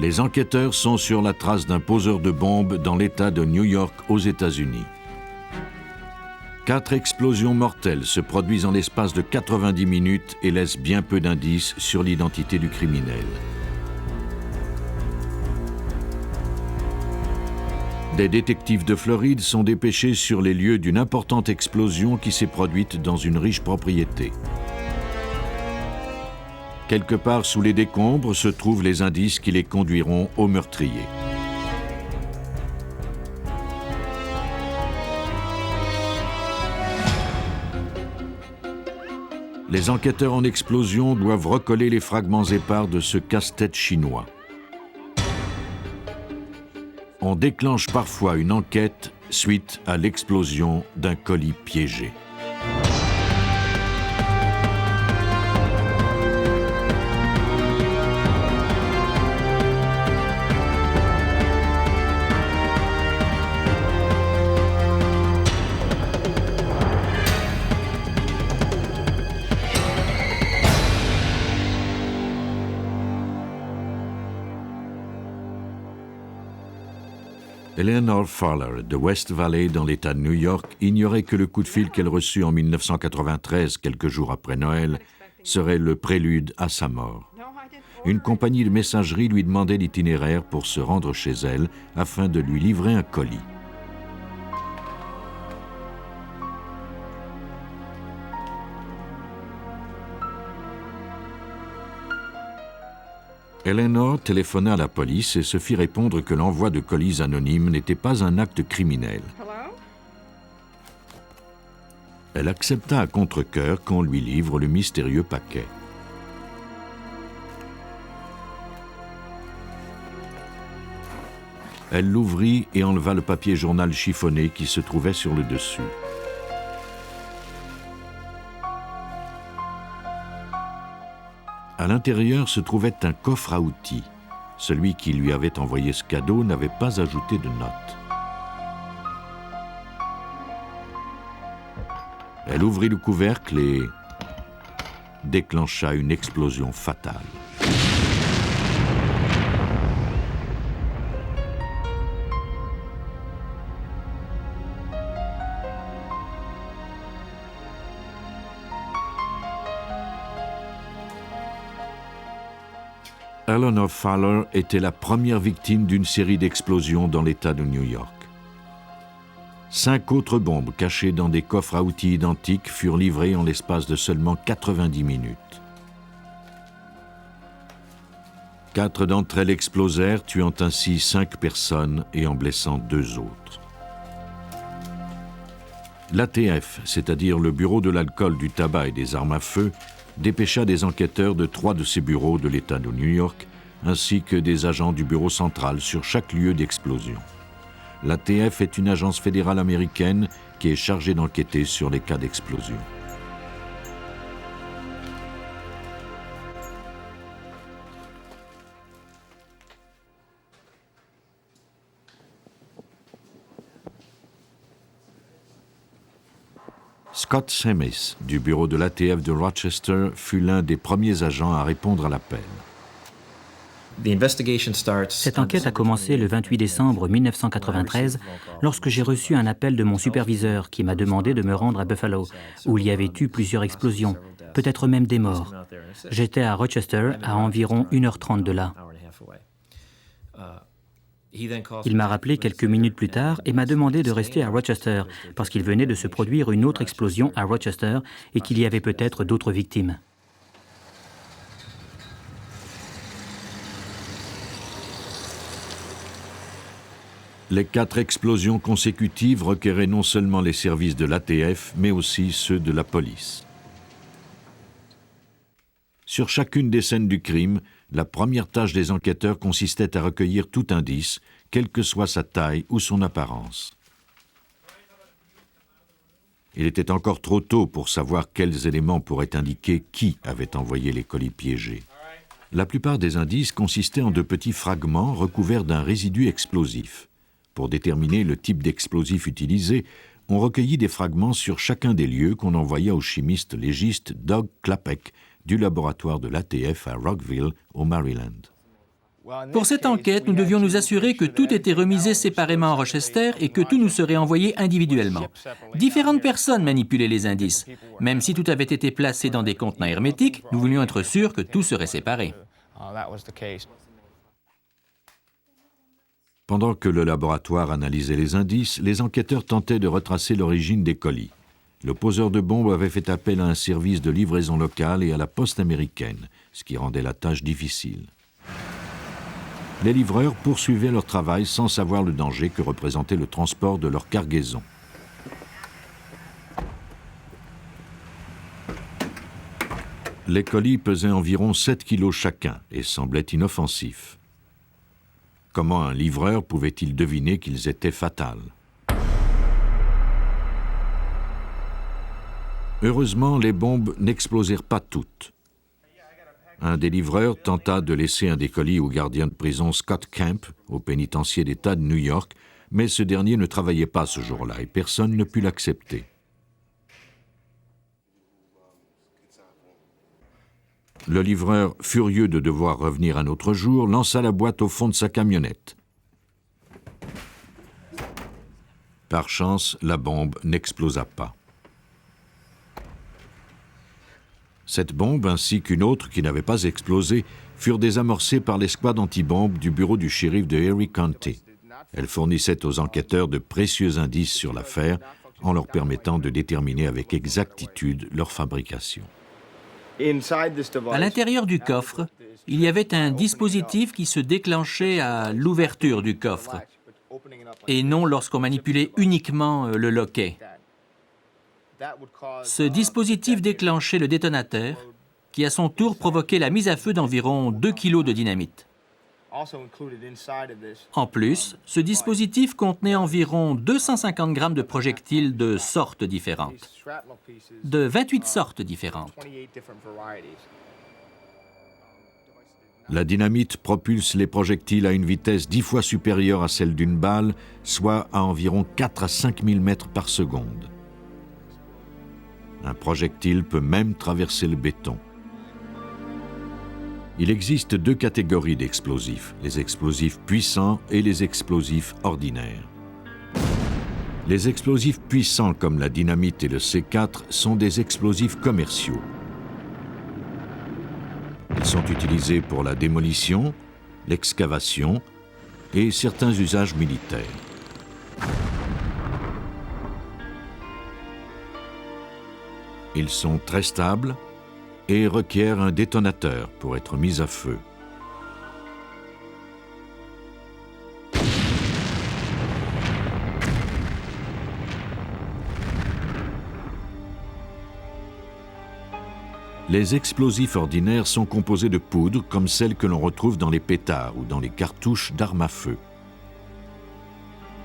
Les enquêteurs sont sur la trace d'un poseur de bombes dans l'État de New York aux États-Unis. 4 explosions mortelles se produisent en l'espace de 90 minutes et laissent bien peu d'indices sur l'identité du criminel. Des détectives de Floride sont dépêchés sur les lieux d'une importante explosion qui s'est produite dans une riche propriété. Quelque part sous les décombres se trouvent les indices qui les conduiront au meurtrier. Les enquêteurs en explosion doivent recoller les fragments épars de ce casse-tête chinois. On déclenche parfois une enquête suite à l'explosion d'un colis piégé. Eleanor Fowler de West Valley dans l'État de New York ignorait que le coup de fil qu'elle reçut en 1993, quelques jours après Noël, serait le prélude à sa mort. Une compagnie de messagerie lui demandait l'itinéraire pour se rendre chez elle afin de lui livrer un colis. Eleanor téléphona à la police et se fit répondre que l'envoi de colis anonymes n'était pas un acte criminel. Elle accepta à contre-cœur qu'on lui livre le mystérieux paquet. Elle l'ouvrit et enleva le papier journal chiffonné qui se trouvait sur le dessus. À l'intérieur se trouvait un coffre à outils. Celui qui lui avait envoyé ce cadeau n'avait pas ajouté de notes. Elle ouvrit le couvercle et déclencha une explosion fatale. Eleanor Fowler était la première victime d'une série d'explosions dans l'État de New York. 5 autres bombes cachées dans des coffres à outils identiques furent livrées en l'espace de seulement 90 minutes. 4 d'entre elles explosèrent, tuant ainsi 5 personnes et en blessant 2 autres. L'ATF, c'est-à-dire le Bureau de l'alcool, du tabac et des armes à feu, dépêcha des enquêteurs de 3 de ces bureaux de l'État de New York, ainsi que des agents du bureau central sur chaque lieu d'explosion. L'ATF est une agence fédérale américaine qui est chargée d'enquêter sur les cas d'explosion. Scott Semmis, du bureau de l'ATF de Rochester, fut l'un des premiers agents à répondre à l'appel. Cette enquête a commencé le 28 décembre 1993 lorsque j'ai reçu un appel de mon superviseur qui m'a demandé de me rendre à Buffalo, où il y avait eu plusieurs explosions, peut-être même des morts. J'étais à Rochester, à environ 1h30 de là. Il m'a rappelé quelques minutes plus tard et m'a demandé de rester à Rochester parce qu'il venait de se produire une autre explosion à Rochester et qu'il y avait peut-être d'autres victimes. Les 4 explosions consécutives requéraient non seulement les services de l'ATF, mais aussi ceux de la police. Sur chacune des scènes du crime, la première tâche des enquêteurs consistait à recueillir tout indice, quelle que soit sa taille ou son apparence. Il était encore trop tôt pour savoir quels éléments pourraient indiquer qui avait envoyé les colis piégés. La plupart des indices consistaient en de petits fragments recouverts d'un résidu explosif. Pour déterminer le type d'explosif utilisé, on recueillit des fragments sur chacun des lieux qu'on envoya au chimiste légiste Doug Klapek du laboratoire de l'ATF à Rockville, au Maryland. Pour cette enquête, nous devions nous assurer que tout était remisé séparément à Rochester et que tout nous serait envoyé individuellement. Différentes personnes manipulaient les indices. Même si tout avait été placé dans des contenants hermétiques, nous voulions être sûrs que tout serait séparé. Pendant que le laboratoire analysait les indices, les enquêteurs tentaient de retracer l'origine des colis. Le poseur de bombes avait fait appel à un service de livraison locale et à la poste américaine, ce qui rendait la tâche difficile. Les livreurs poursuivaient leur travail sans savoir le danger que représentait le transport de leur cargaison. Les colis pesaient environ 7 kilos chacun et semblaient inoffensifs. Comment un livreur pouvait-il deviner qu'ils étaient fatals? Heureusement, les bombes n'explosèrent pas toutes. Un des livreurs tenta de laisser un des colis au gardien de prison Scott Camp, au pénitencier d'État de New York, mais ce dernier ne travaillait pas ce jour-là et personne ne put l'accepter. Le livreur, furieux de devoir revenir un autre jour, lança la boîte au fond de sa camionnette. Par chance, la bombe n'explosa pas. Cette bombe, ainsi qu'une autre qui n'avait pas explosé, furent désamorcées par l'escouade antibombes du bureau du shérif de Erie County. Elle fournissait aux enquêteurs de précieux indices sur l'affaire, en leur permettant de déterminer avec exactitude leur fabrication. À l'intérieur du coffre, il y avait un dispositif qui se déclenchait à l'ouverture du coffre, et non lorsqu'on manipulait uniquement le loquet. Ce dispositif déclenchait le détonateur, qui à son tour provoquait la mise à feu d'environ 2 kilos de dynamite. En plus, ce dispositif contenait environ 250 grammes de projectiles de sortes différentes, de 28 sortes différentes. La dynamite propulse les projectiles à une vitesse 10 fois supérieure à celle d'une balle, soit à environ 4 à 5 000 mètres par seconde. Un projectile peut même traverser le béton. Il existe 2 catégories d'explosifs, les explosifs puissants et les explosifs ordinaires. Les explosifs puissants comme la dynamite et le C4 sont des explosifs commerciaux. Ils sont utilisés pour la démolition, l'excavation et certains usages militaires. Ils sont très stables et requièrent un détonateur pour être mis à feu. Les explosifs ordinaires sont composés de poudre comme celles que l'on retrouve dans les pétards ou dans les cartouches d'armes à feu.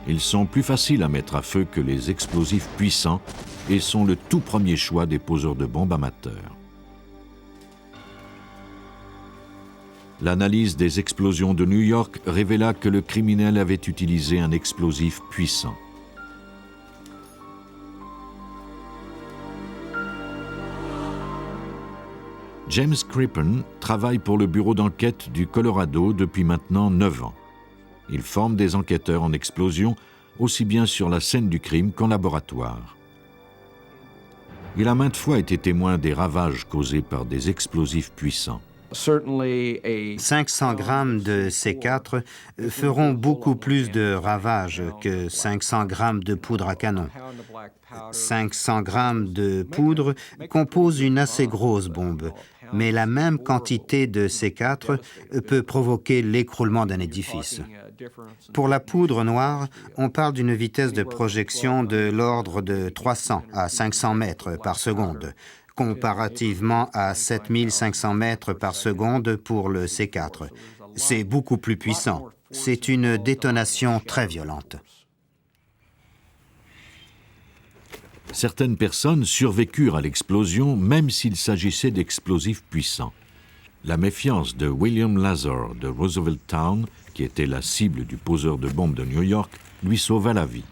Ils sont plus faciles à mettre à feu que les explosifs puissants et sont le tout premier choix des poseurs de bombes amateurs. L'analyse des explosions de New York révéla que le criminel avait utilisé un explosif puissant. James Crippen travaille pour le bureau d'enquête du Colorado depuis maintenant 9 ans. Il forme des enquêteurs en explosion, aussi bien sur la scène du crime qu'en laboratoire. Il a maintes fois été témoin des ravages causés par des explosifs puissants. 500 grammes de C4 feront beaucoup plus de ravages que 500 grammes de poudre à canon. 500 grammes de poudre composent une assez grosse bombe, mais la même quantité de C4 peut provoquer l'écroulement d'un édifice. Pour la poudre noire, on parle d'une vitesse de projection de l'ordre de 300 à 500 mètres par seconde, comparativement à 7500 mètres par seconde pour le C4. C'est beaucoup plus puissant. C'est une détonation très violente. Certaines personnes survécurent à l'explosion même s'il s'agissait d'explosifs puissants. La méfiance de William Lazar de Roosevelt Town, qui était la cible du poseur de bombes de New York, lui sauva la vie.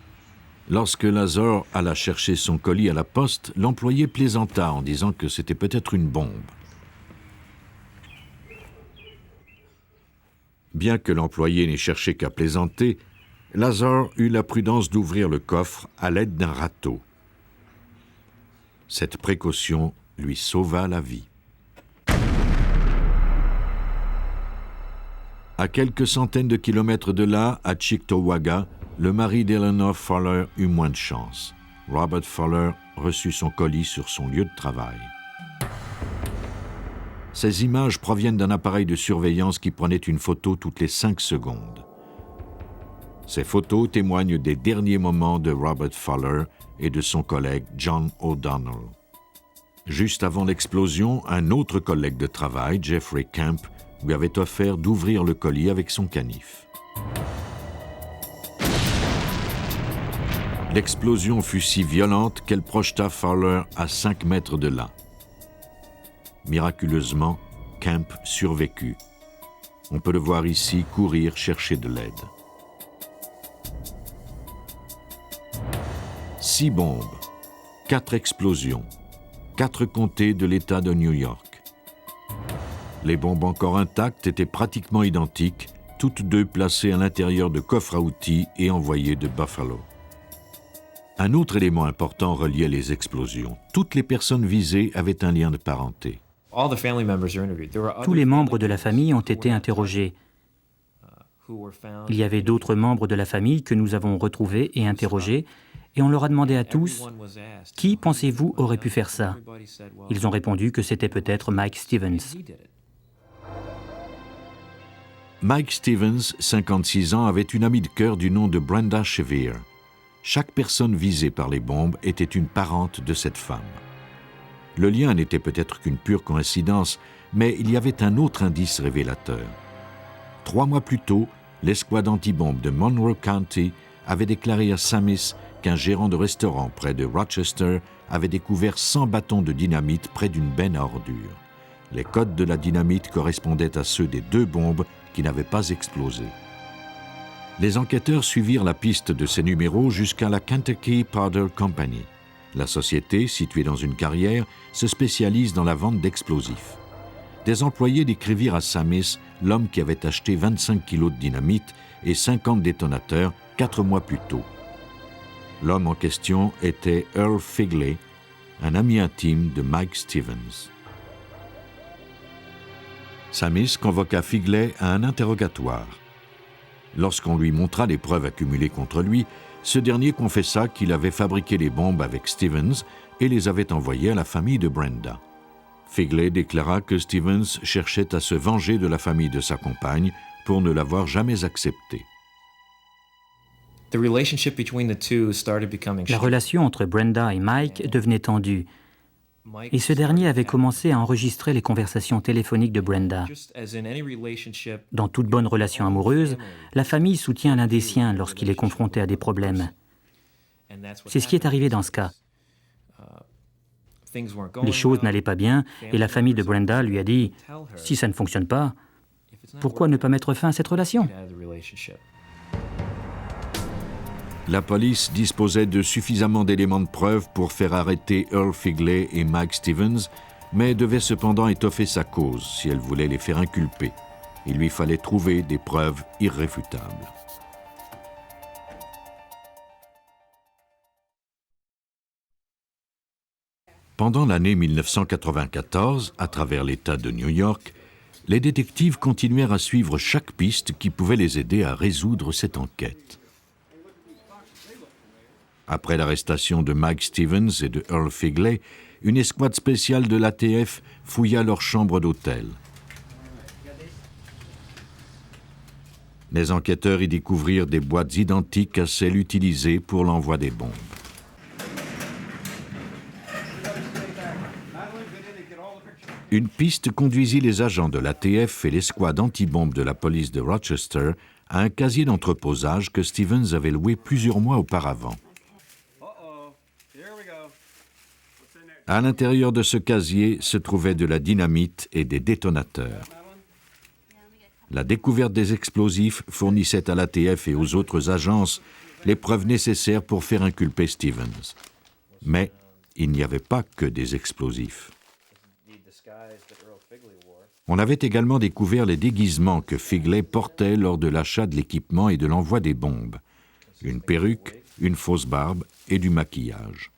Lorsque Lazar alla chercher son colis à la poste, l'employé plaisanta en disant que c'était peut-être une bombe. Bien que l'employé n'ait cherché qu'à plaisanter, Lazar eut la prudence d'ouvrir le coffre à l'aide d'un râteau. Cette précaution lui sauva la vie. À quelques centaines de kilomètres de là, à Cheektowaga, le mari d'Eleanor Fuller eut moins de chance. Robert Fuller reçut son colis sur son lieu de travail. Ces images proviennent d'un appareil de surveillance qui prenait une photo toutes les 5 secondes. Ces photos témoignent des derniers moments de Robert Fuller et de son collègue John O'Donnell. Juste avant l'explosion, un autre collègue de travail, Jeffrey Camp, lui avait offert d'ouvrir le colis avec son canif. L'explosion fut si violente qu'elle projeta Fowler à 5 mètres de là. Miraculeusement, Camp survécut. On peut le voir ici courir chercher de l'aide. 6 bombes, 4 explosions, 4 comtés de l'État de New York. Les bombes encore intactes étaient pratiquement identiques, toutes deux placées à l'intérieur de coffres à outils et envoyées de Buffalo. Un autre élément important reliait les explosions. Toutes les personnes visées avaient un lien de parenté. Tous les membres de la famille ont été interrogés. Il y avait d'autres membres de la famille que nous avons retrouvés et interrogés, et on leur a demandé à tous « Qui, pensez-vous, aurait pu faire ça ?» Ils ont répondu que c'était peut-être Mike Stevens. Mike Stevens, 56 ans, avait une amie de cœur du nom de Brenda Shevere. Chaque personne visée par les bombes était une parente de cette femme. Le lien n'était peut-être qu'une pure coïncidence, mais il y avait un autre indice révélateur. 3 mois plus tôt, l'escouade anti-bombe de Monroe County avait déclaré à Samis qu'un gérant de restaurant près de Rochester avait découvert 100 bâtons de dynamite près d'une benne à ordures. Les codes de la dynamite correspondaient à ceux des 2 bombes qui n'avaient pas explosé. Les enquêteurs suivirent la piste de ces numéros jusqu'à la Kentucky Powder Company. La société, située dans une carrière, se spécialise dans la vente d'explosifs. Des employés décrivirent à Samis l'homme qui avait acheté 25 kilos de dynamite et 50 détonateurs 4 mois plus tôt. L'homme en question était Earl Figley, un ami intime de Mike Stevens. Samis convoqua Figley à un interrogatoire. Lorsqu'on lui montra les preuves accumulées contre lui, ce dernier confessa qu'il avait fabriqué les bombes avec Stevens et les avait envoyées à la famille de Brenda. Figley déclara que Stevens cherchait à se venger de la famille de sa compagne pour ne l'avoir jamais acceptée. La relation entre Brenda et Mike devenait tendue, et ce dernier avait commencé à enregistrer les conversations téléphoniques de Brenda. Dans toute bonne relation amoureuse, la famille soutient l'un des siens lorsqu'il est confronté à des problèmes. C'est ce qui est arrivé dans ce cas. Les choses n'allaient pas bien et la famille de Brenda lui a dit « Si ça ne fonctionne pas, pourquoi ne pas mettre fin à cette relation ?» La police disposait de suffisamment d'éléments de preuve pour faire arrêter Earl Figley et Mike Stevens, mais devait cependant étoffer sa cause si elle voulait les faire inculper. Il lui fallait trouver des preuves irréfutables. Pendant l'année 1994, à travers l'État de New York, les détectives continuèrent à suivre chaque piste qui pouvait les aider à résoudre cette enquête. Après l'arrestation de Mike Stevens et de Earl Figley, une escouade spéciale de l'ATF fouilla leur chambre d'hôtel. Les enquêteurs y découvrirent des boîtes identiques à celles utilisées pour l'envoi des bombes. Une piste conduisit les agents de l'ATF et l'escouade anti-bombe de la police de Rochester à un casier d'entreposage que Stevens avait loué plusieurs mois auparavant. À l'intérieur de ce casier se trouvait de la dynamite et des détonateurs. La découverte des explosifs fournissait à l'ATF et aux autres agences les preuves nécessaires pour faire inculper Stevens. Mais il n'y avait pas que des explosifs. On avait également découvert les déguisements que Figley portait lors de l'achat de l'équipement et de l'envoi des bombes. Une perruque, une fausse barbe et du maquillage.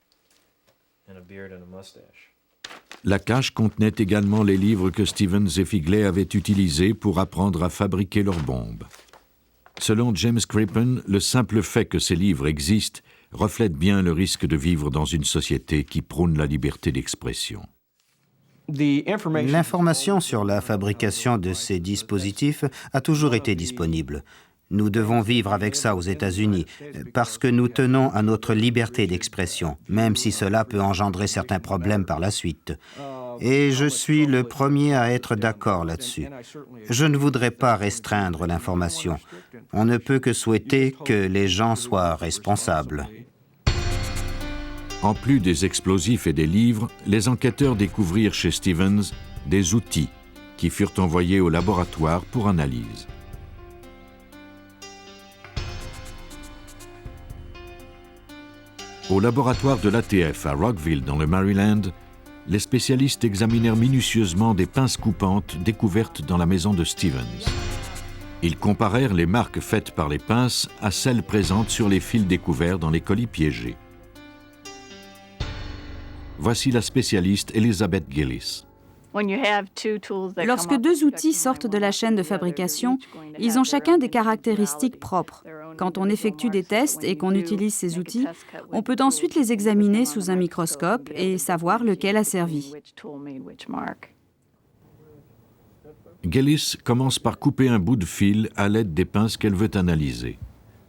La cache contenait également les livres que Stevens et Figley avaient utilisés pour apprendre à fabriquer leurs bombes. Selon James Crippen, le simple fait que ces livres existent reflète bien le risque de vivre dans une société qui prône la liberté d'expression. L'information sur la fabrication de ces dispositifs a toujours été disponible. Nous devons vivre avec ça aux États-Unis parce que nous tenons à notre liberté d'expression, même si cela peut engendrer certains problèmes par la suite. Et je suis le premier à être d'accord là-dessus. Je ne voudrais pas restreindre l'information. On ne peut que souhaiter que les gens soient responsables. En plus des explosifs et des livres, les enquêteurs découvrirent chez Stevens des outils qui furent envoyés au laboratoire pour analyse. Au laboratoire de l'ATF à Rockville, dans le Maryland, les spécialistes examinèrent minutieusement des pinces coupantes découvertes dans la maison de Stevens. Ils comparèrent les marques faites par les pinces à celles présentes sur les fils découverts dans les colis piégés. Voici la spécialiste Elizabeth Gillis. Lorsque deux outils sortent de la chaîne de fabrication, ils ont chacun des caractéristiques propres. Quand on effectue des tests et qu'on utilise ces outils, on peut ensuite les examiner sous un microscope et savoir lequel a servi. Gillis commence par couper un bout de fil à l'aide des pinces qu'elle veut analyser.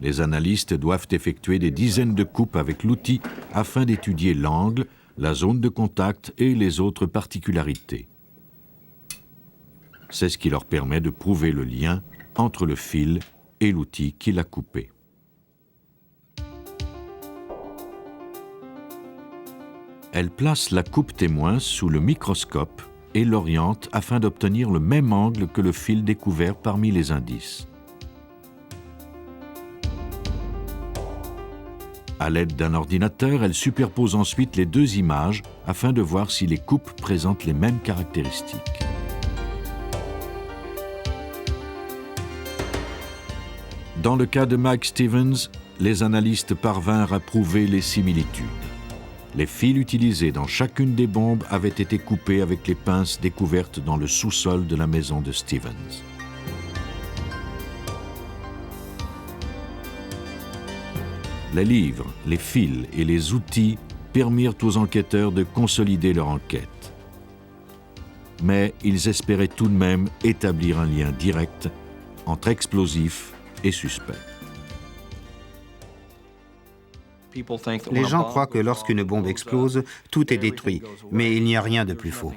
Les analystes doivent effectuer des dizaines de coupes avec l'outil afin d'étudier l'angle, la zone de contact et les autres particularités. C'est ce qui leur permet de prouver le lien entre le fil et l'outil qui l'a coupé. Elle place la coupe témoin sous le microscope et l'oriente afin d'obtenir le même angle que le fil découvert parmi les indices. À l'aide d'un ordinateur, elle superpose ensuite les deux images afin de voir si les coupes présentent les mêmes caractéristiques. Dans le cas de Mike Stevens, les analystes parvinrent à prouver les similitudes. Les fils utilisés dans chacune des bombes avaient été coupés avec les pinces découvertes dans le sous-sol de la maison de Stevens. Les livres, les fils et les outils permirent aux enquêteurs de consolider leur enquête. Mais ils espéraient tout de même établir un lien direct entre explosifs et suspects. Les gens croient que lorsqu'une bombe explose, tout est détruit, mais il n'y a rien de plus faux.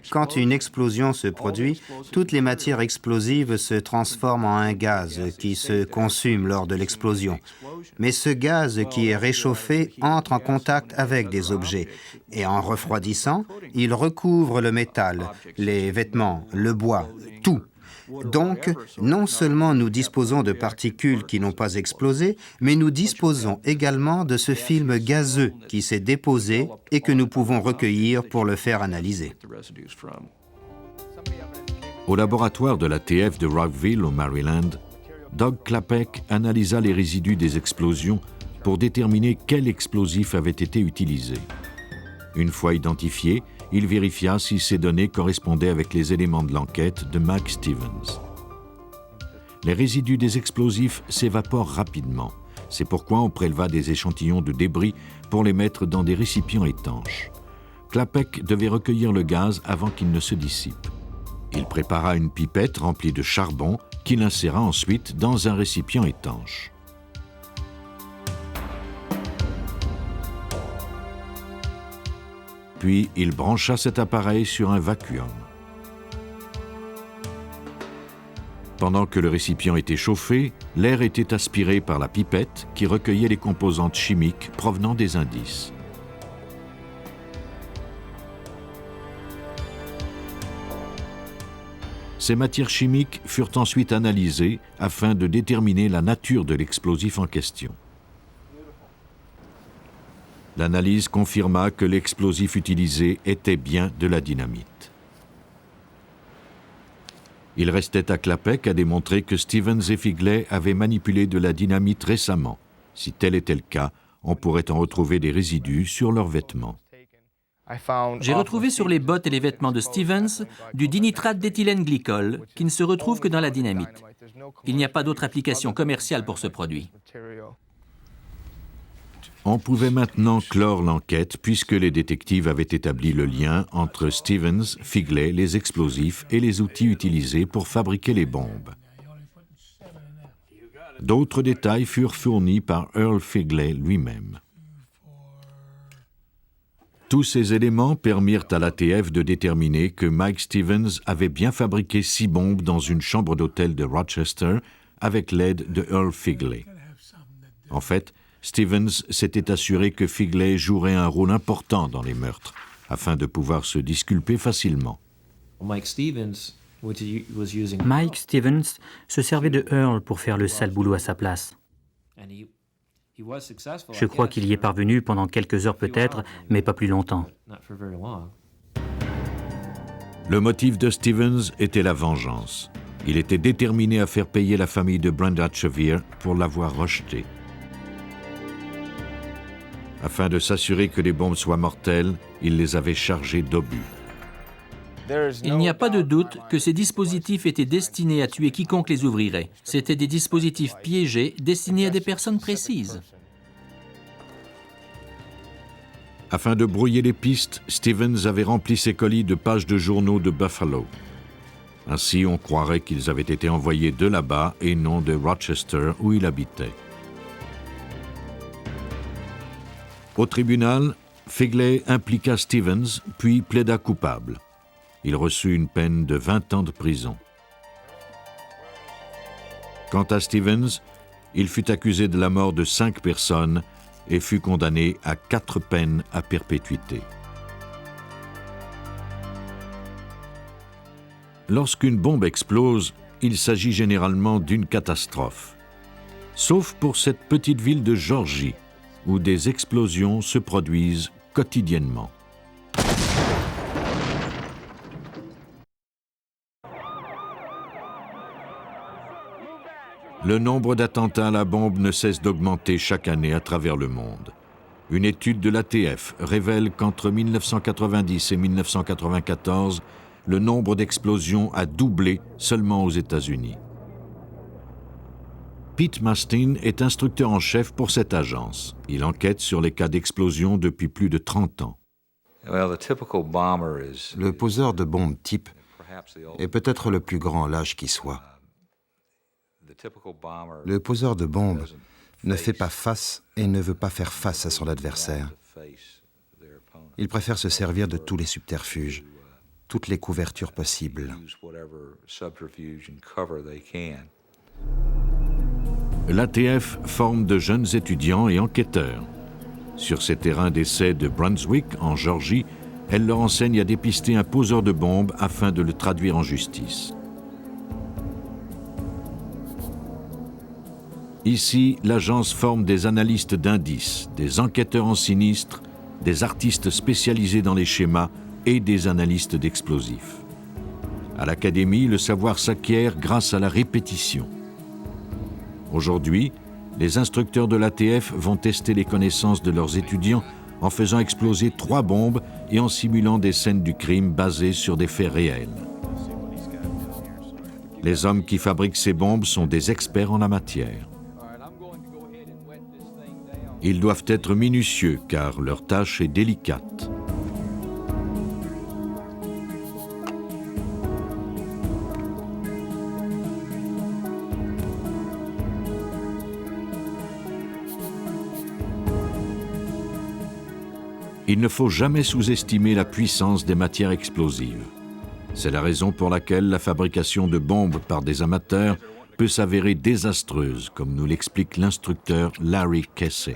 Quand une explosion se produit, toutes les matières explosives se transforment en un gaz qui se consume lors de l'explosion. Mais ce gaz qui est réchauffé entre en contact avec des objets et en refroidissant, il recouvre le métal, les vêtements, le bois, tout. Donc, non seulement nous disposons de particules qui n'ont pas explosé, mais nous disposons également de ce film gazeux qui s'est déposé et que nous pouvons recueillir pour le faire analyser. Au laboratoire de l'ATF de Rockville, au Maryland, Doug Klapek analysa les résidus des explosions pour déterminer quel explosif avait été utilisé. Une fois identifié, il vérifia si ces données correspondaient avec les éléments de l'enquête de Mike Stevens. Les résidus des explosifs s'évaporent rapidement. C'est pourquoi on préleva des échantillons de débris pour les mettre dans des récipients étanches. Klapek devait recueillir le gaz avant qu'il ne se dissipe. Il prépara une pipette remplie de charbon qu'il inséra ensuite dans un récipient étanche. Puis il brancha cet appareil sur un vacuum. Pendant que le récipient était chauffé, l'air était aspiré par la pipette qui recueillait les composantes chimiques provenant des indices. Ces matières chimiques furent ensuite analysées afin de déterminer la nature de l'explosif en question. L'analyse confirma que l'explosif utilisé était bien de la dynamite. Il restait à Clapet qu'à démontrer que Stevens et Figley avaient manipulé de la dynamite récemment. Si tel était le cas, on pourrait en retrouver des résidus sur leurs vêtements. J'ai retrouvé sur les bottes et les vêtements de Stevens du dinitrate d'éthylène glycol qui ne se retrouve que dans la dynamite. Il n'y a pas d'autre application commerciale pour ce produit. On pouvait maintenant clore l'enquête puisque les détectives avaient établi le lien entre Stevens, Figley, les explosifs et les outils utilisés pour fabriquer les bombes. D'autres détails furent fournis par Earl Figley lui-même. Tous ces éléments permirent à l'ATF de déterminer que Mike Stevens avait bien fabriqué 6 bombes dans une chambre d'hôtel de Rochester avec l'aide de Earl Figley. En fait, Stevens s'était assuré que Figley jouerait un rôle important dans les meurtres, afin de pouvoir se disculper facilement. Mike Stevens se servait de Earl pour faire le sale boulot à sa place. Je crois qu'il y est parvenu pendant quelques heures peut-être, mais pas plus longtemps. Le motif de Stevens était la vengeance. Il était déterminé à faire payer la famille de Brenda Chevere pour l'avoir rejeté. Afin de s'assurer que les bombes soient mortelles, il les avait chargées d'obus. Il n'y a pas de doute que ces dispositifs étaient destinés à tuer quiconque les ouvrirait. C'étaient des dispositifs piégés destinés à des personnes précises. Afin de brouiller les pistes, Stevens avait rempli ses colis de pages de journaux de Buffalo. Ainsi, on croirait qu'ils avaient été envoyés de là-bas et non de Rochester où il habitait. Au tribunal, Figley impliqua Stevens, puis plaida coupable. Il reçut une peine de 20 ans de prison. Quant à Stevens, il fut accusé de la mort de 5 personnes et fut condamné à 4 peines à perpétuité. Lorsqu'une bombe explose, il s'agit généralement d'une catastrophe. Sauf pour cette petite ville de Géorgie, où des explosions se produisent quotidiennement. Le nombre d'attentats à la bombe ne cesse d'augmenter chaque année à travers le monde. Une étude de l'ATF révèle qu'entre 1990 et 1994, le nombre d'explosions a doublé seulement aux États-Unis. Pete Mastin est instructeur en chef pour cette agence. Il enquête sur les cas d'explosion depuis plus de 30 ans. Le poseur de bombes type est peut-être le plus grand lâche qui soit. Le poseur de bombes ne fait pas face et ne veut pas faire face à son adversaire. Il préfère se servir de tous les subterfuges, toutes les couvertures possibles. L'ATF forme de jeunes étudiants et enquêteurs. Sur ces terrains d'essai de Brunswick, en Géorgie, elle leur enseigne à dépister un poseur de bombes afin de le traduire en justice. Ici, l'agence forme des analystes d'indices, des enquêteurs en sinistre, des artistes spécialisés dans les schémas et des analystes d'explosifs. À l'académie, le savoir s'acquiert grâce à la répétition. Aujourd'hui, les instructeurs de l'ATF vont tester les connaissances de leurs étudiants en faisant exploser 3 bombes et en simulant des scènes du crime basées sur des faits réels. Les hommes qui fabriquent ces bombes sont des experts en la matière. Ils doivent être minutieux car leur tâche est délicate. Il ne faut jamais sous-estimer la puissance des matières explosives. C'est la raison pour laquelle la fabrication de bombes par des amateurs peut s'avérer désastreuse, comme nous l'explique l'instructeur Larry Kessé.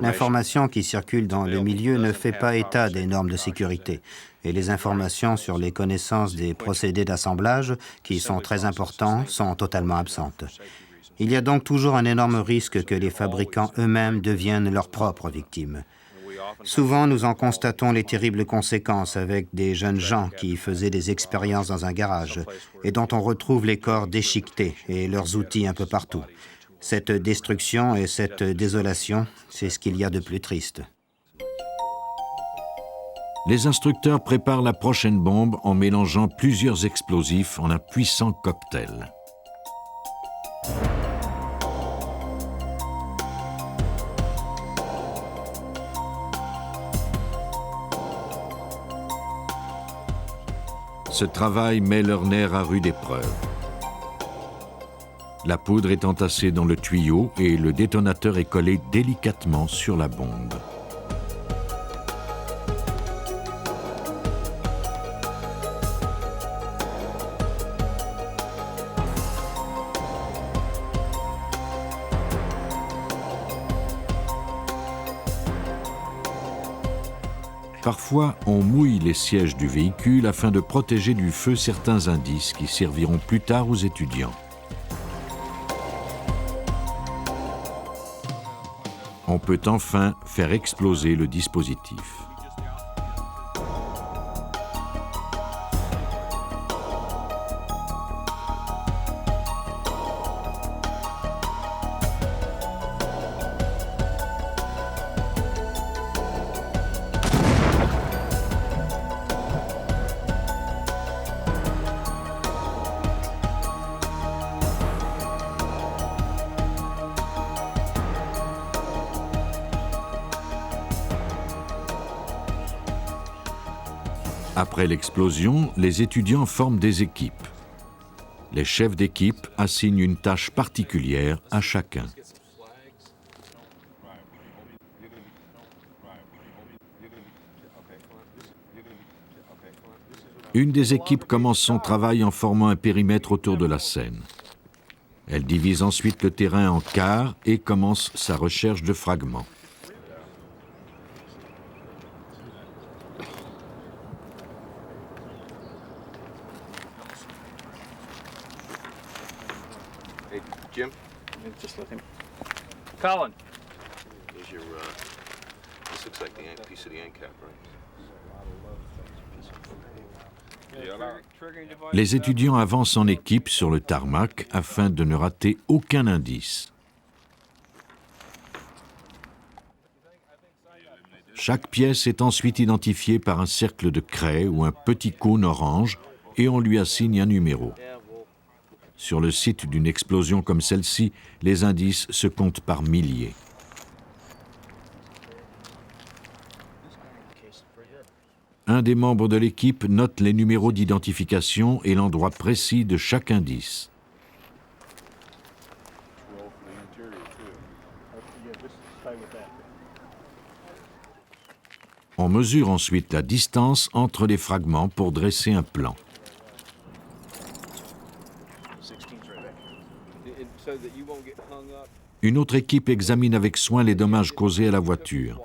L'information qui circule dans le milieu ne fait pas état des normes de sécurité. Et les informations sur les connaissances des procédés d'assemblage, qui sont très importants, sont totalement absentes. Il y a donc toujours un énorme risque que les fabricants eux-mêmes deviennent leurs propres victimes. Souvent, nous en constatons les terribles conséquences avec des jeunes gens qui faisaient des expériences dans un garage et dont on retrouve les corps déchiquetés et leurs outils un peu partout. Cette destruction et cette désolation, c'est ce qu'il y a de plus triste. Les instructeurs préparent la prochaine bombe en mélangeant plusieurs explosifs en un puissant cocktail. Ce travail met leur nerf à rude épreuve. La poudre est entassée dans le tuyau et le détonateur est collé délicatement sur la bombe. Parfois, on mouille les sièges du véhicule afin de protéger du feu certains indices qui serviront plus tard aux étudiants. On peut enfin faire exploser le dispositif. Après l'explosion, les étudiants forment des équipes. Les chefs d'équipe assignent une tâche particulière à chacun. Une des équipes commence son travail en formant un périmètre autour de la scène. Elle divise ensuite le terrain en quarts et commence sa recherche de fragments. Jim? Just let him. Colin. Here's your, this looks like the piece of the end cap, right? Les étudiants avancent en équipe sur le tarmac afin de ne rater aucun indice. Chaque pièce est ensuite identifiée par un cercle de craie ou un petit cône orange et on lui assigne un numéro. Sur le site d'une explosion comme celle-ci, les indices se comptent par milliers. Un des membres de l'équipe note les numéros d'identification et l'endroit précis de chaque indice. On mesure ensuite la distance entre les fragments pour dresser un plan. Une autre équipe examine avec soin les dommages causés à la voiture.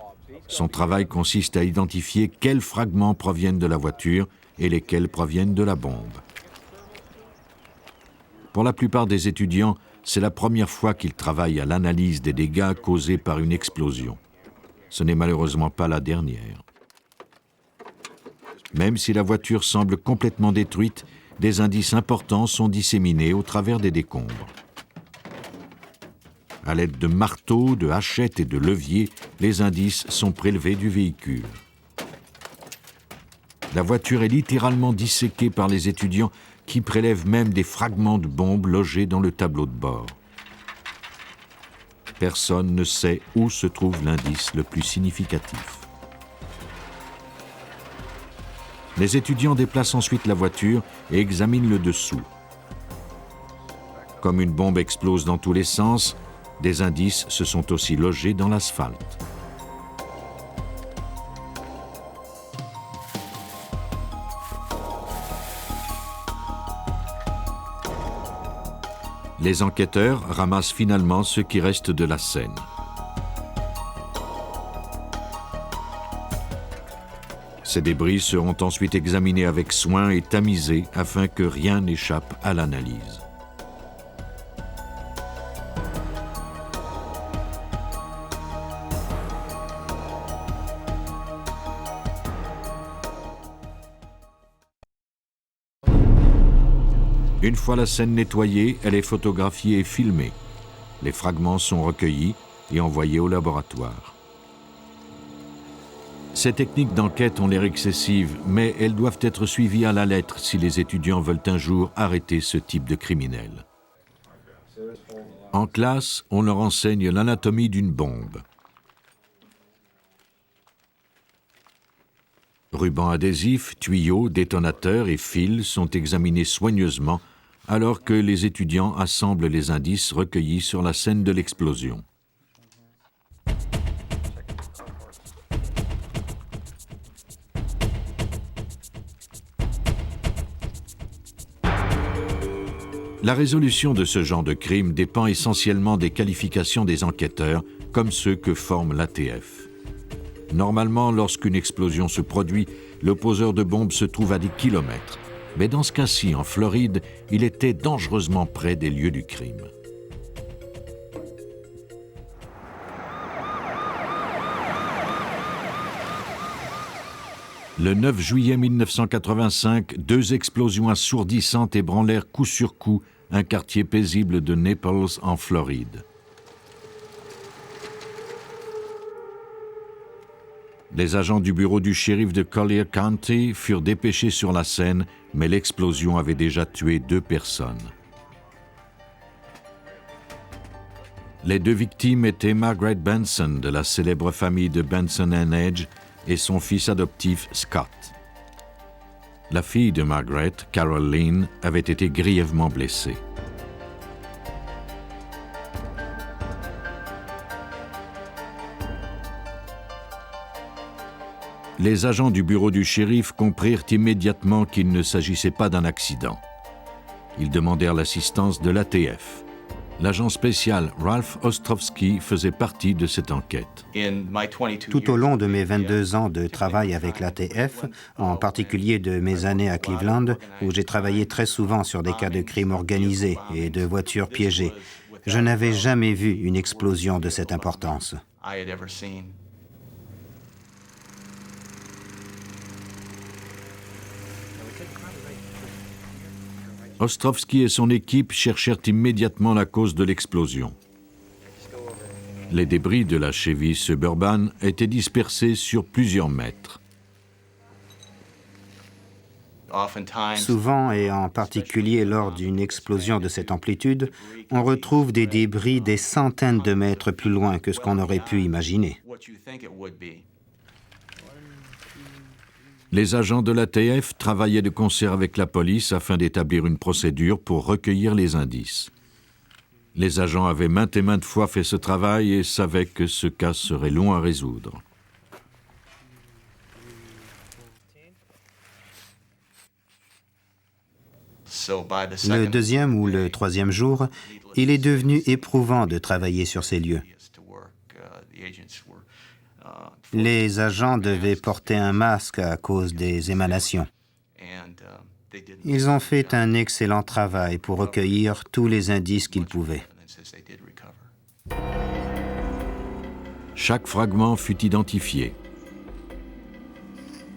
Son travail consiste à identifier quels fragments proviennent de la voiture et lesquels proviennent de la bombe. Pour la plupart des étudiants, c'est la première fois qu'ils travaillent à l'analyse des dégâts causés par une explosion. Ce n'est malheureusement pas la dernière. Même si la voiture semble complètement détruite, des indices importants sont disséminés au travers des décombres. À l'aide de marteaux, de hachettes et de leviers, les indices sont prélevés du véhicule. La voiture est littéralement disséquée par les étudiants qui prélèvent même des fragments de bombes logés dans le tableau de bord. Personne ne sait où se trouve l'indice le plus significatif. Les étudiants déplacent ensuite la voiture et examinent le dessous. Comme une bombe explose dans tous les sens, des indices se sont aussi logés dans l'asphalte. Les enquêteurs ramassent finalement ce qui reste de la scène. Ces débris seront ensuite examinés avec soin et tamisés afin que rien n'échappe à l'analyse. Une fois la scène nettoyée, elle est photographiée et filmée. Les fragments sont recueillis et envoyés au laboratoire. Ces techniques d'enquête ont l'air excessives, mais elles doivent être suivies à la lettre si les étudiants veulent un jour arrêter ce type de criminel. En classe, on leur enseigne l'anatomie d'une bombe. Rubans adhésifs, tuyaux, détonateurs et fils sont examinés soigneusement alors que les étudiants assemblent les indices recueillis sur la scène de l'explosion. La résolution de ce genre de crime dépend essentiellement des qualifications des enquêteurs, comme ceux que forme l'ATF. Normalement, lorsqu'une explosion se produit, le poseur de bombes se trouve à des kilomètres. Mais dans ce cas-ci, en Floride, il était dangereusement près des lieux du crime. Le 9 juillet 1985, 2 explosions assourdissantes ébranlèrent coup sur coup un quartier paisible de Naples, en Floride. Les agents du bureau du shérif de Collier County furent dépêchés sur la scène, mais l'explosion avait déjà tué 2 personnes. Les 2 victimes étaient Margaret Benson, de la célèbre famille de Benson and Edge, et son fils adoptif Scott. La fille de Margaret, Carol Lynn, avait été grièvement blessée. Les agents du bureau du shérif comprirent immédiatement qu'il ne s'agissait pas d'un accident. Ils demandèrent l'assistance de l'ATF. L'agent spécial Ralph Ostrovsky faisait partie de cette enquête. Tout au long de mes 22 ans de travail avec l'ATF, en particulier de mes années à Cleveland, où j'ai travaillé très souvent sur des cas de crimes organisés et de voitures piégées, je n'avais jamais vu une explosion de cette importance. Ostrovsky et son équipe cherchèrent immédiatement la cause de l'explosion. Les débris de la Chevy Suburban étaient dispersés sur plusieurs mètres. Souvent, et en particulier lors d'une explosion de cette amplitude, on retrouve des débris des centaines de mètres plus loin que ce qu'on aurait pu imaginer. Les agents de l'ATF travaillaient de concert avec la police afin d'établir une procédure pour recueillir les indices. Les agents avaient maintes et maintes fois fait ce travail et savaient que ce cas serait long à résoudre. Le 2e ou le 3e jour, il est devenu éprouvant de travailler sur ces lieux. Les agents devaient porter un masque à cause des émanations. Ils ont fait un excellent travail pour recueillir tous les indices qu'ils pouvaient. Chaque fragment fut identifié.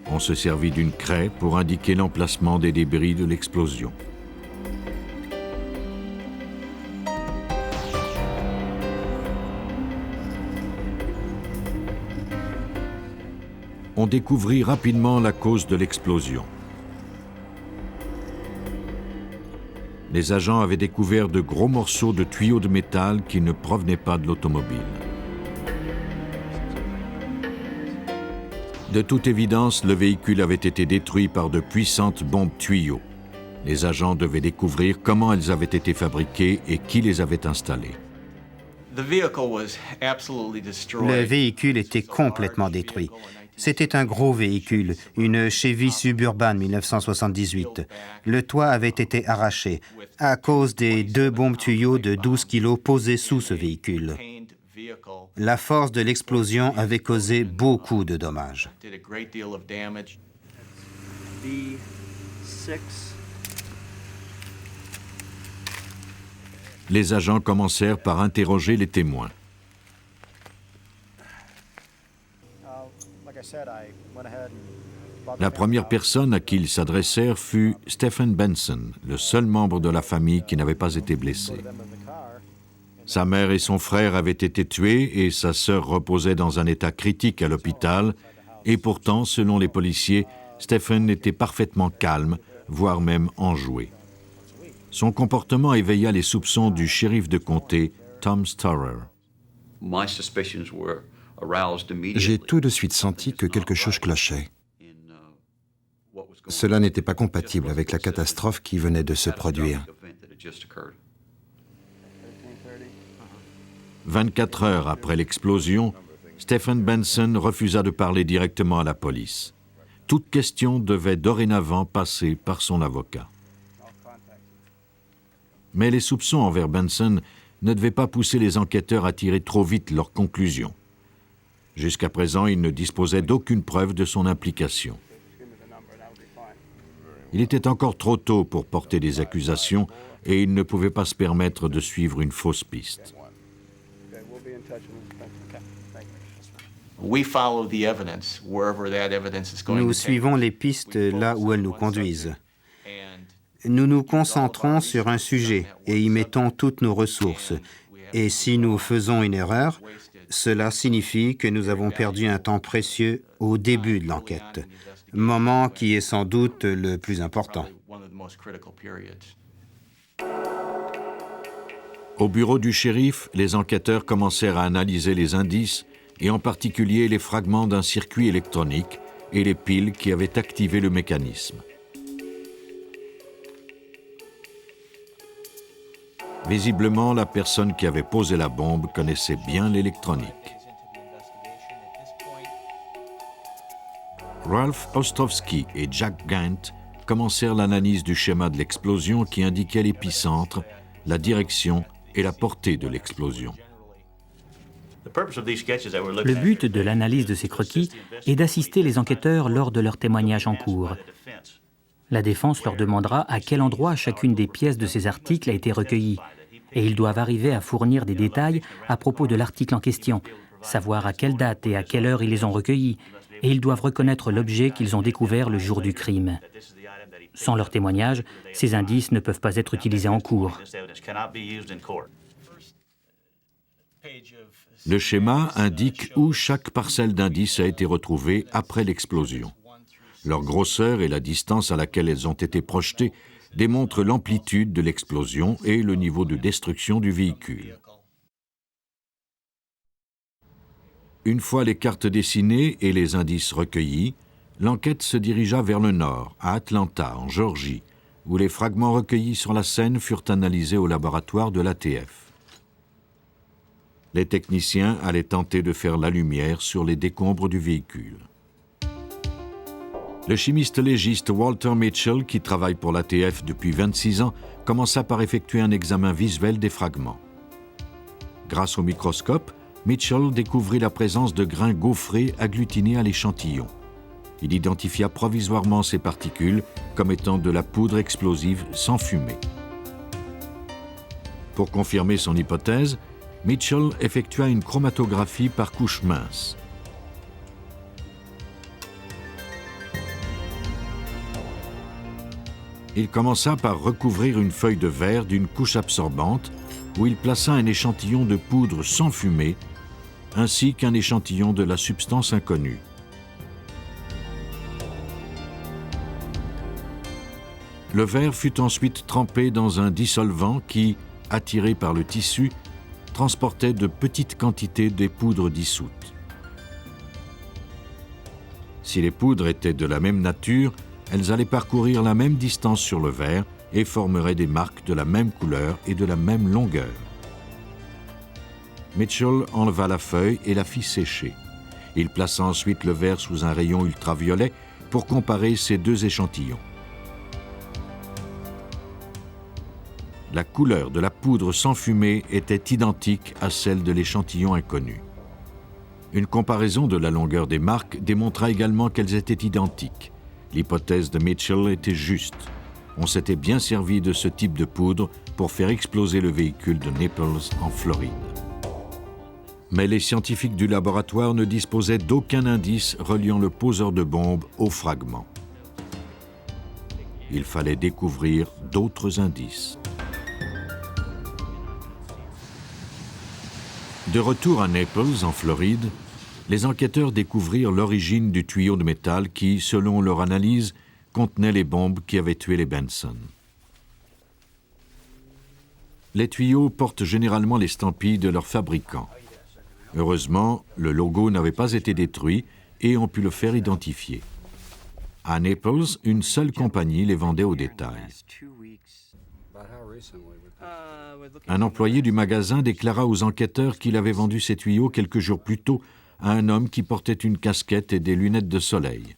On se servit d'une craie pour indiquer l'emplacement des débris de l'explosion. On découvrit rapidement la cause de l'explosion. Les agents avaient découvert de gros morceaux de tuyaux de métal qui ne provenaient pas de l'automobile. De toute évidence, le véhicule avait été détruit par de puissantes bombes tuyaux. Les agents devaient découvrir comment elles avaient été fabriquées et qui les avait installées. Le véhicule était complètement détruit. C'était un gros véhicule, une Chevy Suburban 1978. Le toit avait été arraché à cause des 2 bombes tuyaux de 12 kilos posées sous ce véhicule. La force de l'explosion avait causé beaucoup de dommages. Les agents commencèrent par interroger les témoins. La première personne à qui ils s'adressèrent fut Stephen Benson, le seul membre de la famille qui n'avait pas été blessé. Sa mère et son frère avaient été tués et sa sœur reposait dans un état critique à l'hôpital, et pourtant, selon les policiers, Stephen était parfaitement calme, voire même enjoué. Son comportement éveilla les soupçons du shérif de comté, Tom Storer. J'ai tout de suite senti que quelque chose clochait. Cela n'était pas compatible avec la catastrophe qui venait de se produire. 24 heures après l'explosion, Stephen Benson refusa de parler directement à la police. Toute question devait dorénavant passer par son avocat. Mais les soupçons envers Benson ne devaient pas pousser les enquêteurs à tirer trop vite leurs conclusions. Jusqu'à présent, ils ne disposaient d'aucune preuve de son implication. Il était encore trop tôt pour porter des accusations et ils ne pouvaient pas se permettre de suivre une fausse piste. Nous suivons les pistes là où elles nous conduisent. Nous nous concentrons sur un sujet et y mettons toutes nos ressources. Et si nous faisons une erreur, cela signifie que nous avons perdu un temps précieux au début de l'enquête, moment qui est sans doute le plus important. Au bureau du shérif, les enquêteurs commencèrent à analyser les indices et en particulier les fragments d'un circuit électronique et les piles qui avaient activé le mécanisme. Visiblement, la personne qui avait posé la bombe connaissait bien l'électronique. Ralph Ostrowski et Jack Gant commencèrent l'analyse du schéma de l'explosion qui indiquait l'épicentre, la direction et la portée de l'explosion. Le but de l'analyse de ces croquis est d'assister les enquêteurs lors de leur témoignage en cours. La défense leur demandera à quel endroit chacune des pièces de ces articles a été recueillie, et ils doivent arriver à fournir des détails à propos de l'article en question, savoir à quelle date et à quelle heure ils les ont recueillis, et ils doivent reconnaître l'objet qu'ils ont découvert le jour du crime. Sans leur témoignage, ces indices ne peuvent pas être utilisés en cours. Le schéma indique où chaque parcelle d'indices a été retrouvée après l'explosion. Leur grosseur et la distance à laquelle elles ont été projetées démontrent l'amplitude de l'explosion et le niveau de destruction du véhicule. Une fois les cartes dessinées et les indices recueillis, l'enquête se dirigea vers le nord, à Atlanta, en Géorgie, où les fragments recueillis sur la scène furent analysés au laboratoire de l'ATF. Les techniciens allaient tenter de faire la lumière sur les décombres du véhicule. Le chimiste légiste Walter Mitchell, qui travaille pour l'ATF depuis 26 ans, commença par effectuer un examen visuel des fragments. Grâce au microscope, Mitchell découvrit la présence de grains gaufrés agglutinés à l'échantillon. Il identifia provisoirement ces particules comme étant de la poudre explosive sans fumée. Pour confirmer son hypothèse, Mitchell effectua une chromatographie par couche mince. Il commença par recouvrir une feuille de verre d'une couche absorbante où il plaça un échantillon de poudre sans fumée ainsi qu'un échantillon de la substance inconnue. Le verre fut ensuite trempé dans un dissolvant qui, attiré par le tissu, transportait de petites quantités des poudres dissoutes. Si les poudres étaient de la même nature, elles allaient parcourir la même distance sur le verre et formeraient des marques de la même couleur et de la même longueur. Mitchell enleva la feuille et la fit sécher. Il plaça ensuite le verre sous un rayon ultraviolet pour comparer ces deux échantillons. La couleur de la poudre sans fumée était identique à celle de l'échantillon inconnu. Une comparaison de la longueur des marques démontra également qu'elles étaient identiques. L'hypothèse de Mitchell était juste. On s'était bien servi de ce type de poudre pour faire exploser le véhicule de Naples en Floride. Mais les scientifiques du laboratoire ne disposaient d'aucun indice reliant le poseur de bombes au fragment. Il fallait découvrir d'autres indices. De retour à Naples, en Floride, les enquêteurs découvrirent l'origine du tuyau de métal qui, selon leur analyse, contenait les bombes qui avaient tué les Benson. Les tuyaux portent généralement l'estampille de leur fabricant. Heureusement, le logo n'avait pas été détruit et on put le faire identifier. À Naples, une seule compagnie les vendait au détail. Un employé du magasin déclara aux enquêteurs qu'il avait vendu ces tuyaux quelques jours plus tôt à un homme qui portait une casquette et des lunettes de soleil.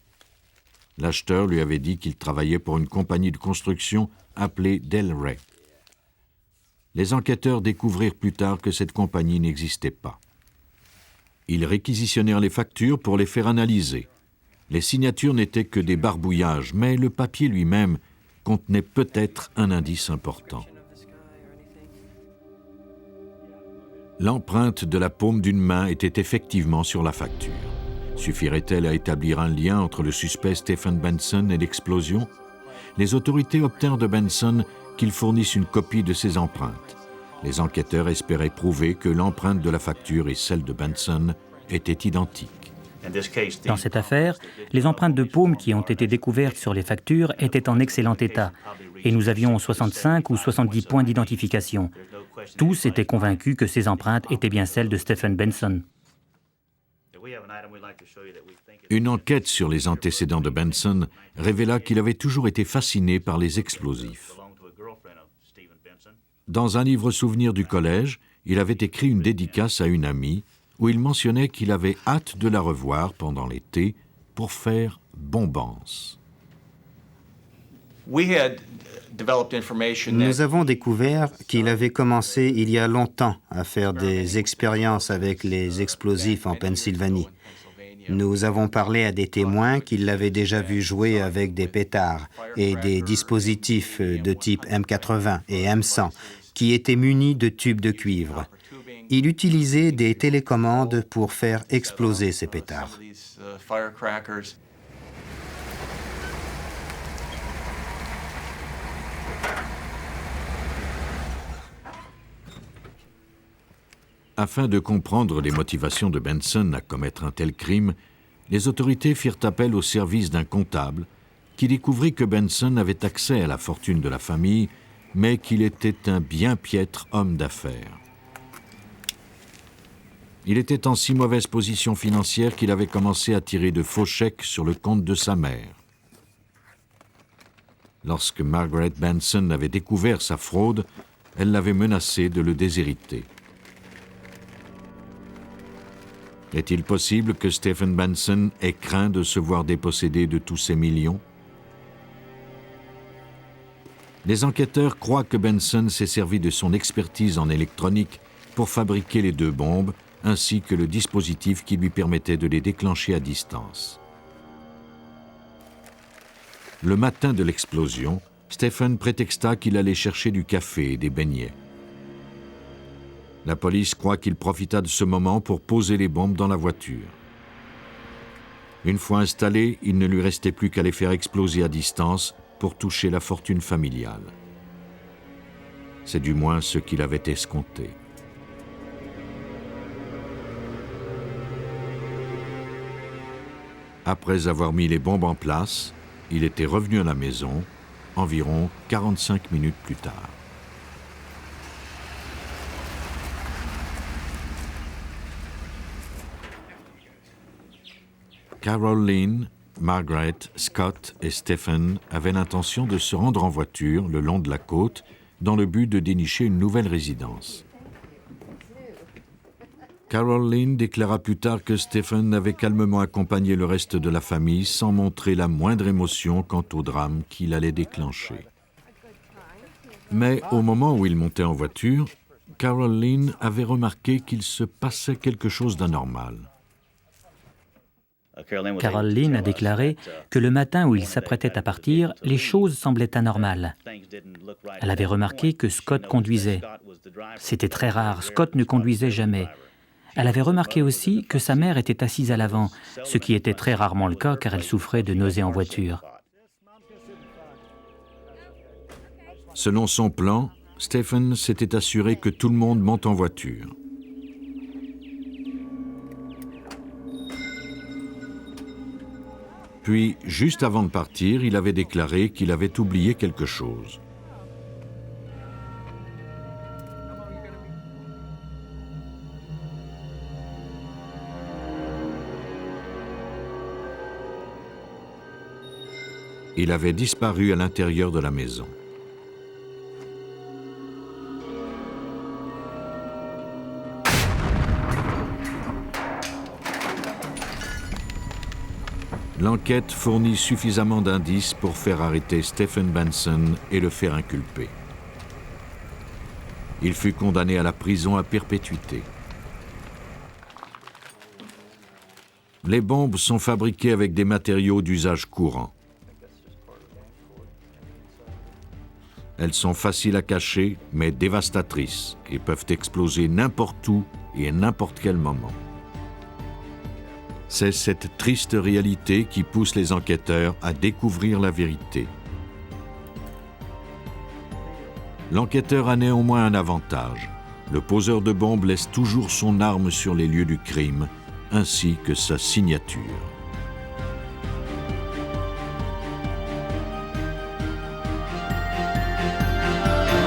L'acheteur lui avait dit qu'il travaillait pour une compagnie de construction appelée Del Rey. Les enquêteurs découvrirent plus tard que cette compagnie n'existait pas. Ils réquisitionnèrent les factures pour les faire analyser. Les signatures n'étaient que des barbouillages, mais le papier lui-même contenait peut-être un indice important. L'empreinte de la paume d'une main était effectivement sur la facture. Suffirait-elle à établir un lien entre le suspect Stephen Benson et l'explosion? Les autorités obtinrent de Benson qu'il fournisse une copie de ses empreintes. Les enquêteurs espéraient prouver que l'empreinte de la facture et celle de Benson étaient identiques. Dans cette affaire, les empreintes de paume qui ont été découvertes sur les factures étaient en excellent état et nous avions 65 ou 70 points d'identification. Tous étaient convaincus que ces empreintes étaient bien celles de Stephen Benson. Une enquête sur les antécédents de Benson révéla qu'il avait toujours été fasciné par les explosifs. Dans un livre souvenir du collège, il avait écrit une dédicace à une amie où il mentionnait qu'il avait hâte de la revoir pendant l'été pour faire bombance. Nous avons découvert qu'il avait commencé il y a longtemps à faire des expériences avec les explosifs en Pennsylvanie. Nous avons parlé à des témoins qui l'avaient déjà vu jouer avec des pétards et des dispositifs de type M80 et M100 qui étaient munis de tubes de cuivre. Il utilisait des télécommandes pour faire exploser ces pétards. Afin de comprendre les motivations de Benson à commettre un tel crime, les autorités firent appel au service d'un comptable qui découvrit que Benson avait accès à la fortune de la famille, mais qu'il était un bien piètre homme d'affaires. Il était en si mauvaise position financière qu'il avait commencé à tirer de faux chèques sur le compte de sa mère. Lorsque Margaret Benson avait découvert sa fraude, elle l'avait menacé de le déshériter. Est-il possible que Stephen Benson ait craint de se voir dépossédé de tous ses millions? Les enquêteurs croient que Benson s'est servi de son expertise en électronique pour fabriquer les deux bombes, ainsi que le dispositif qui lui permettait de les déclencher à distance. Le matin de l'explosion, Stephen prétexta qu'il allait chercher du café et des beignets. La police croit qu'il profita de ce moment pour poser les bombes dans la voiture. Une fois installées, il ne lui restait plus qu'à les faire exploser à distance pour toucher la fortune familiale. C'est du moins ce qu'il avait escompté. Après avoir mis les bombes en place, il était revenu à la maison environ 45 minutes plus tard. Carol, Margaret, Scott et Stephen avaient l'intention de se rendre en voiture le long de la côte dans le but de dénicher une nouvelle résidence. Carol déclara plus tard que Stephen avait calmement accompagné le reste de la famille sans montrer la moindre émotion quant au drame qu'il allait déclencher. Mais au moment où ils montaient en voiture, Carol avait remarqué qu'il se passait quelque chose d'anormal. Carol Lynn a déclaré que le matin où il s'apprêtait à partir, les choses semblaient anormales. Elle avait remarqué que Scott conduisait. C'était très rare, Scott ne conduisait jamais. Elle avait remarqué aussi que sa mère était assise à l'avant, ce qui était très rarement le cas car elle souffrait de nausées en voiture. Selon son plan, Stephen s'était assuré que tout le monde monte en voiture. Puis, juste avant de partir, il avait déclaré qu'il avait oublié quelque chose. Il avait disparu à l'intérieur de la maison. L'enquête fournit suffisamment d'indices pour faire arrêter Stephen Benson et le faire inculper. Il fut condamné à la prison à perpétuité. Les bombes sont fabriquées avec des matériaux d'usage courant. Elles sont faciles à cacher, mais dévastatrices, et peuvent exploser n'importe où et à n'importe quel moment. C'est cette triste réalité qui pousse les enquêteurs à découvrir la vérité. L'enquêteur a néanmoins un avantage. Le poseur de bombes laisse toujours son arme sur les lieux du crime, ainsi que sa signature.